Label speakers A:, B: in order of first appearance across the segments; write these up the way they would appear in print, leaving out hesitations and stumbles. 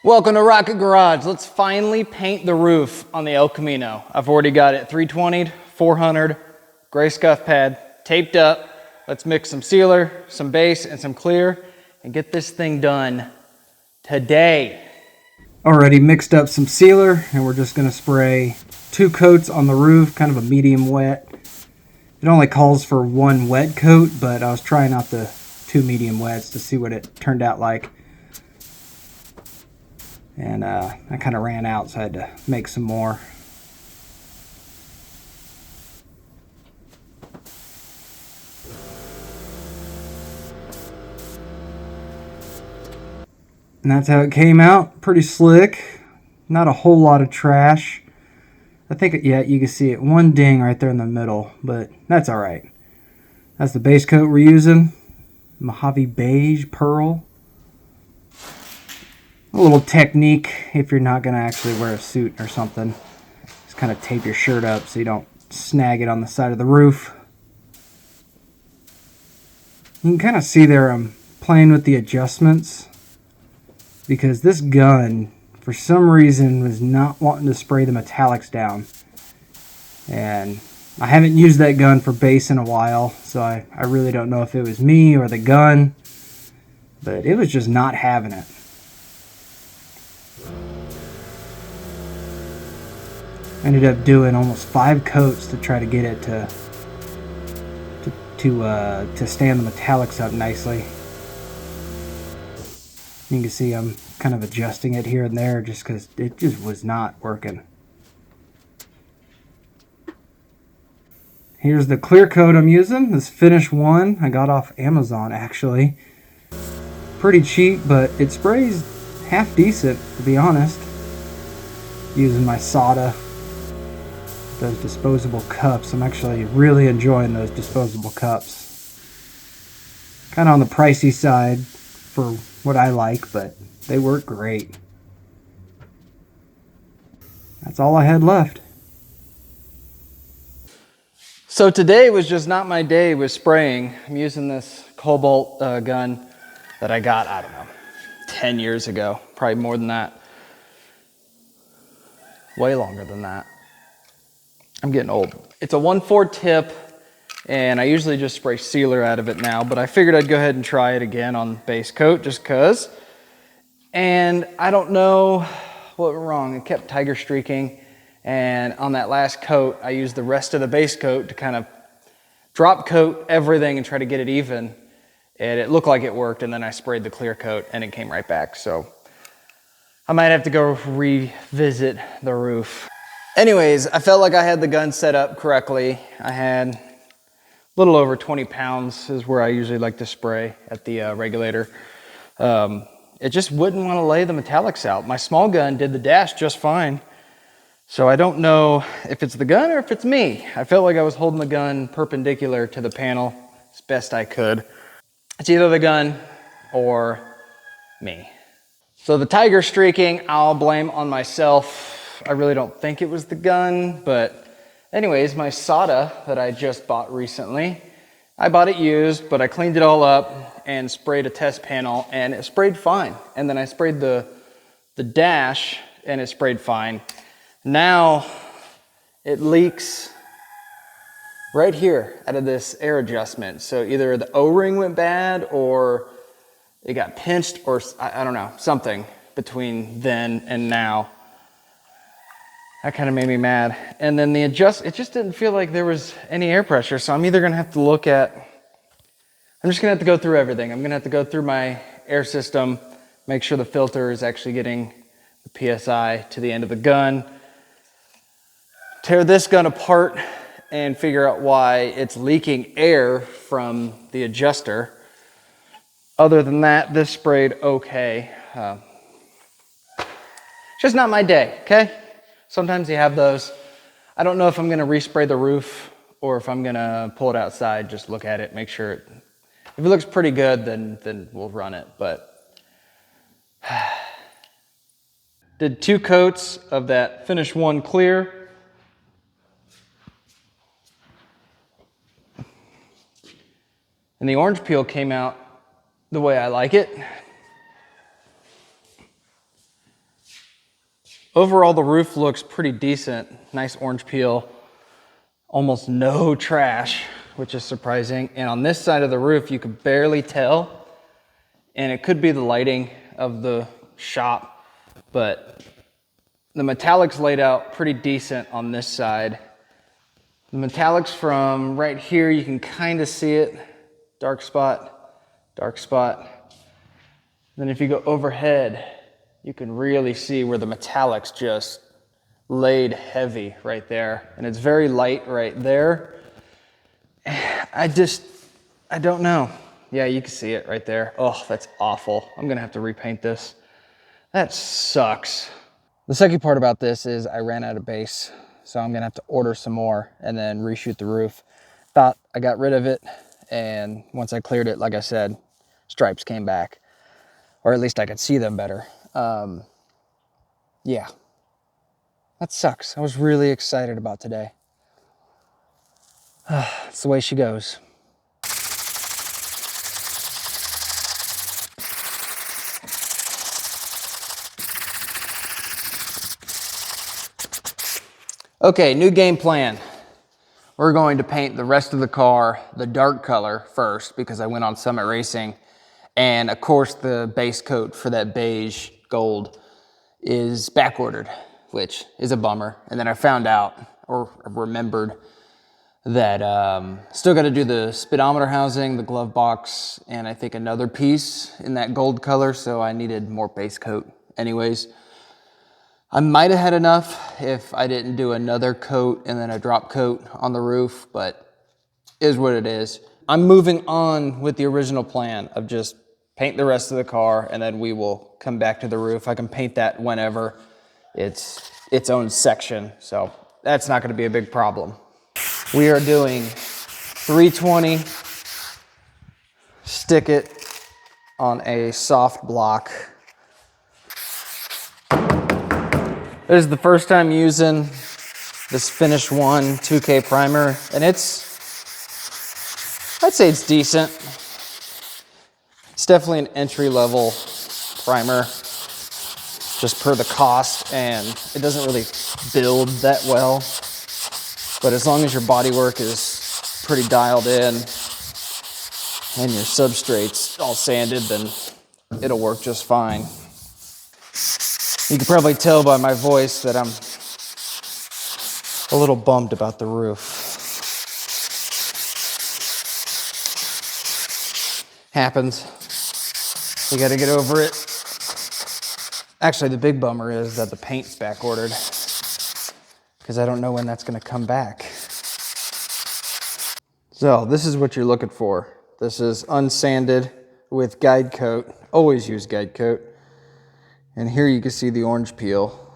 A: Welcome to Rockit Garage. Let's finally paint the roof on the El Camino. I've already got it 320'd, 400, gray scuff pad, taped up. Let's mix some sealer, some base, and some clear, and get this thing done today. Already mixed up some sealer, and we're just gonna spray 2 coats on the roof, kind of a medium wet. It only calls for 1 wet coat, but I was trying out the 2 medium wets to see what it turned out like. And I kind of ran out, so I had to make some more. And that's how it came out. Pretty slick. Not a whole lot of trash. I think, yeah, you can see it. 1 ding right there in the middle, but that's all right. That's the base coat we're using. Mojave Beige Pearl. A little technique if you're not going to actually wear a suit or something. Just kind of tape your shirt up so you don't snag it on the side of the roof. You can kind of see there I'm playing with the adjustments because this gun, for some reason, was not wanting to spray the metallics down. And I haven't used that gun for base in a while, so I really don't know if it was me or the gun, but it was just not having it. Ended up doing almost 5 coats to try to get it to stand the metallics up nicely. You can see I'm kind of adjusting it here and there just because it just was not working. Here's the clear coat I'm using. This Finish 1 I got off Amazon actually. Pretty cheap, but it sprays half decent to be honest. Using my soda. Those disposable cups. I'm actually really enjoying those disposable cups. Kind of on the pricey side for what I like, but they work great. That's all I had left. So today was just not my day with spraying. I'm using this Cobalt gun that I got, I don't know, 10 years ago. Probably more than that. Way longer than that. I'm getting old. It's a 1/4 tip, and I usually just spray sealer out of it now, but I figured I'd go ahead and try it again on base coat just cause. And I don't know what went wrong. It kept tiger streaking, and on that last coat, I used the rest of the base coat to kind of drop coat everything and try to get it even. And it looked like it worked, and then I sprayed the clear coat, and it came right back. So I might have to go revisit the roof. Anyways, I felt like I had the gun set up correctly. I had a little over 20 pounds is where I usually like to spray at the regulator. It just wouldn't want to lay the metallics out. My small gun did the dash just fine. So I don't know if it's the gun or if it's me. I felt like I was holding the gun perpendicular to the panel as best I could. It's either the gun or me. So the tiger streaking, I'll blame on myself. I really don't think it was the gun, but anyways, my soda that I just bought recently, I bought it used, but I cleaned it all up and sprayed a test panel and it sprayed fine. And then I sprayed the dash and it sprayed fine. Now it leaks right here out of this air adjustment. So either the O-ring went bad or it got pinched or I don't know, something between then and now. That kind of made me mad. And then it just didn't feel like there was any air pressure. So I'm either gonna have to I'm just gonna have to go through everything. I'm gonna have to go through my air system, make sure the filter is actually getting the PSI to the end of the gun, tear this gun apart and figure out why it's leaking air from the adjuster. Other than that, this sprayed okay. Just not my day, okay? Sometimes you have those. I don't know if I'm gonna respray the roof or if I'm gonna pull it outside, just look at it, make sure if it looks pretty good, then we'll run it, but. Did 2 coats of that Finish 1 clear. And the orange peel came out the way I like it. Overall, the roof looks pretty decent. Nice orange peel, almost no trash, which is surprising. And on this side of the roof, you could barely tell, and it could be the lighting of the shop, but the metallics laid out pretty decent on this side. The metallics from right here, you can kind of see it. Dark spot, dark spot. Then if you go overhead, you can really see where the metallics just laid heavy right there. And it's very light right there. I don't know. Yeah, you can see it right there. Oh, that's awful. I'm gonna have to repaint this. That sucks. The second part about this is I ran out of base, so I'm gonna have to order some more and then reshoot the roof. Thought I got rid of it, and once I cleared it, like I said, stripes came back, or at least I could see them better. Yeah, that sucks. I was really excited about today. It's the way she goes. Okay, new game plan. We're going to paint the rest of the car the dark color first because I went on Summit Racing. And of course the base coat for that beige gold is back ordered, which is a bummer. And then I found out or remembered that still got to do the speedometer housing, the glove box, and I think another piece in that gold color. So I needed more base coat anyways. I might have had enough if I didn't do another coat and then a drop coat on the roof, but it is what it is. I'm moving on with the original plan of just paint the rest of the car and then we will come back to the roof. I can paint that whenever. It's its own section, so that's not gonna be a big problem. We are doing 320, stick it on a soft block. This is the first time using this Finish 1 2K primer, and I'd say it's decent. It's definitely an entry-level primer, just per the cost, and it doesn't really build that well. But as long as your bodywork is pretty dialed in and your substrate's all sanded, then it'll work just fine. You can probably tell by my voice that I'm a little bummed about the roof. Happens. We gotta get over it. Actually, the big bummer is that the paint's back ordered because I don't know when that's gonna come back. So this is what you're looking for. This is unsanded with guide coat. Always use guide coat. And here you can see the orange peel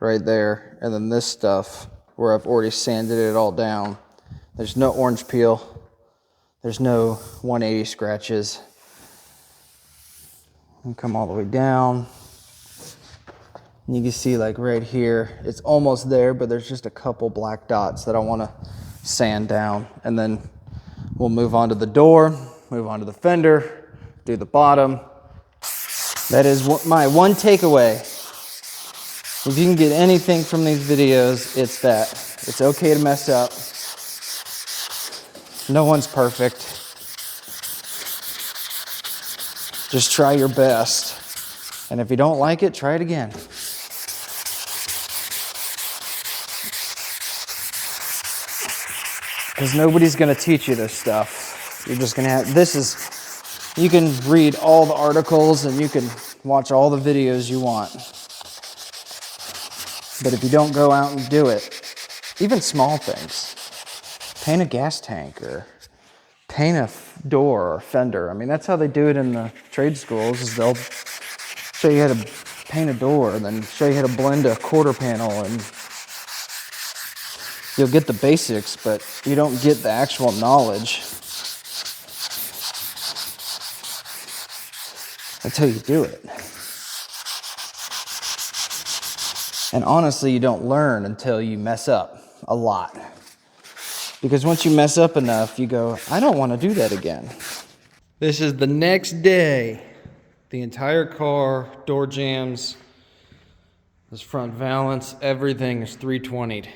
A: right there. And then this stuff where I've already sanded it all down. There's no orange peel. There's no 180 scratches. And come all the way down. And you can see like right here, it's almost there, but there's just a couple black dots that I want to sand down. And then we'll move on to the door, move on to the fender, do the bottom. That is my one takeaway. If you can get anything from these videos, it's that. It's okay to mess up. No one's perfect. Just try your best. And if you don't like it, try it again. Because nobody's going to teach you this stuff. You're just going to have, you can read all the articles and you can watch all the videos you want. But if you don't go out and do it, even small things, paint a gas tank or paint a door or fender. I mean, that's how they do it in the trade schools, is they'll show you how to paint a door and then show you how to blend a quarter panel, and you'll get the basics, but you don't get the actual knowledge until you do it. And honestly, you don't learn until you mess up a lot. Because once you mess up enough, you go, I don't want to do that again. This is the next day. The entire car, door jambs, This front valance, everything is 320'd.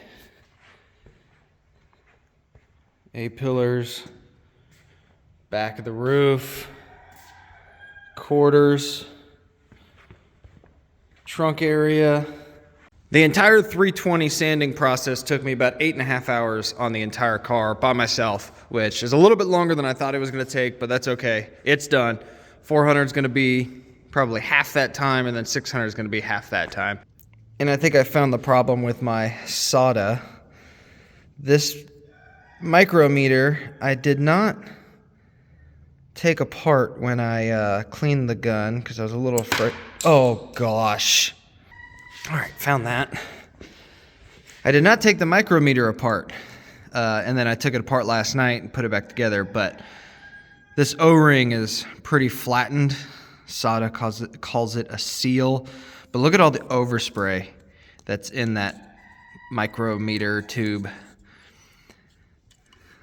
A: A-pillars, back of the roof, quarters, trunk area. The entire 320 sanding process took me about 8.5 hours on the entire car by myself, which is a little bit longer than I thought it was gonna take, but that's okay. It's done. 400 is gonna be probably half that time, and then 600 is gonna be half that time. And I think I found the problem with my solder. This micrometer, I did not take apart when I cleaned the gun because I was a little afraid. Oh gosh. All right, found that. I did not take the micrometer apart, and then I took it apart last night and put it back together, but this O-ring is pretty flattened. SATA calls it a seal, but look at all the overspray that's in that micrometer tube.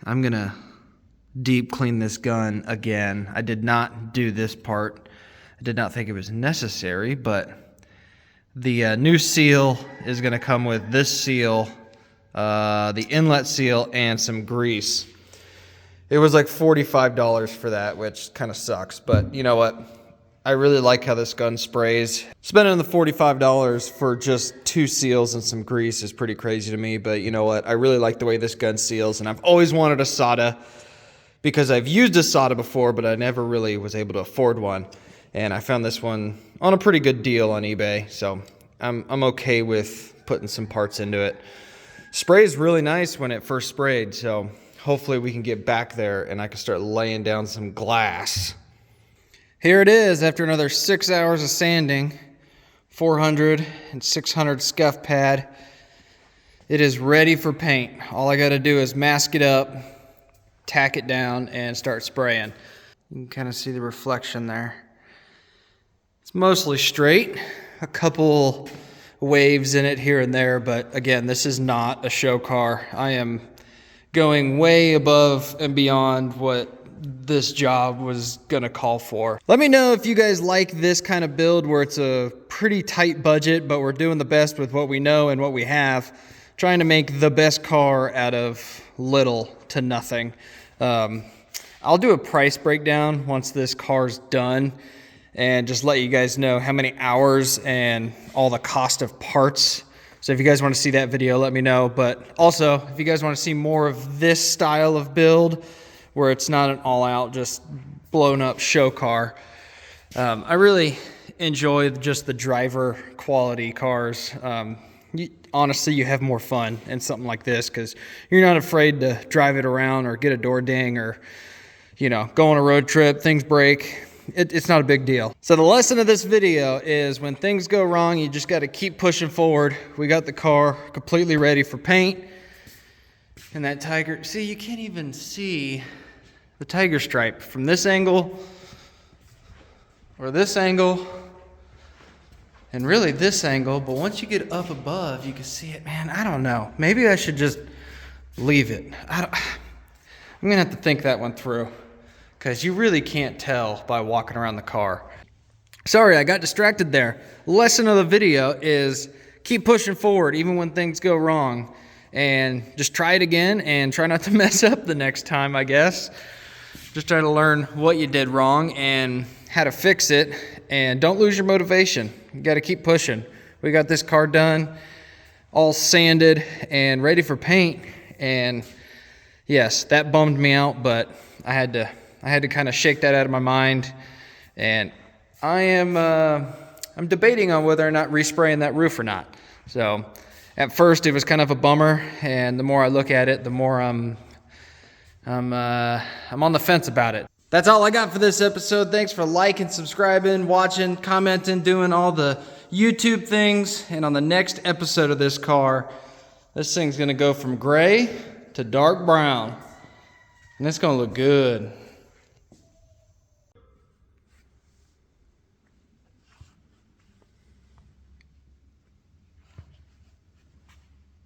A: I'm gonna deep clean this gun again. I did not do this part. I did not think it was necessary, but the new seal is gonna come with this seal, the inlet seal, and some grease. It was like $45 for that, which kind of sucks, but you know what? I really like how this gun sprays. Spending the $45 for just 2 seals and some grease is pretty crazy to me, but you know what? I really like the way this gun seals, and I've always wanted a SATA because I've used a SATA before, but I never really was able to afford one. And I found this one on a pretty good deal on eBay, so I'm okay with putting some parts into it. Sprays really nice when it first sprayed, so hopefully we can get back there and I can start laying down some glass. Here it is after another 6 hours of sanding, 400 and 600 scuff pad. It is ready for paint. All I gotta do is mask it up, tack it down, and start spraying. You can kind of see the reflection there. It's mostly straight, a couple waves in it here and there, but again, this is not a show car. I am going way above and beyond what this job was gonna call for. Let me know if you guys like this kind of build where it's a pretty tight budget, but we're doing the best with what we know and what we have, trying to make the best car out of little to nothing. I'll do a price breakdown once this car's done and just let you guys know how many hours and all the cost of parts. So if you guys want to see that video, let me know. But also, if you guys want to see more of this style of build, where it's not an all-out, just blown up show car, I really enjoy just the driver quality cars. Honestly, you have more fun in something like this because you're not afraid to drive it around or get a door ding or, you know, go on a road trip, things break. It's not a big deal. So the lesson of this video is when things go wrong, you just got to keep pushing forward. We got the car completely ready for paint. And that tiger, see, you can't even see the tiger stripe from this angle or this angle. And really this angle, but once you get up above, you can see it. Man, I don't know. Maybe I should just leave it. I'm gonna have to think that one through because you really can't tell by walking around the car. Sorry, I got distracted there. Lesson of the video is keep pushing forward even when things go wrong and just try it again and try not to mess up the next time, I guess. Just try to learn what you did wrong and how to fix it, and don't lose your motivation. You got to keep pushing. We got this car done, all sanded and ready for paint, and yes, that bummed me out, but I had to kind of shake that out of my mind, and I'm debating on whether or not respraying that roof or not. So at first it was kind of a bummer, and the more I look at it, the more I'm on the fence about it. That's all I got for this episode. Thanks for liking, subscribing, watching, commenting, doing all the YouTube things. And on the next episode of this car, this thing's gonna go from gray to dark brown. And it's gonna look good.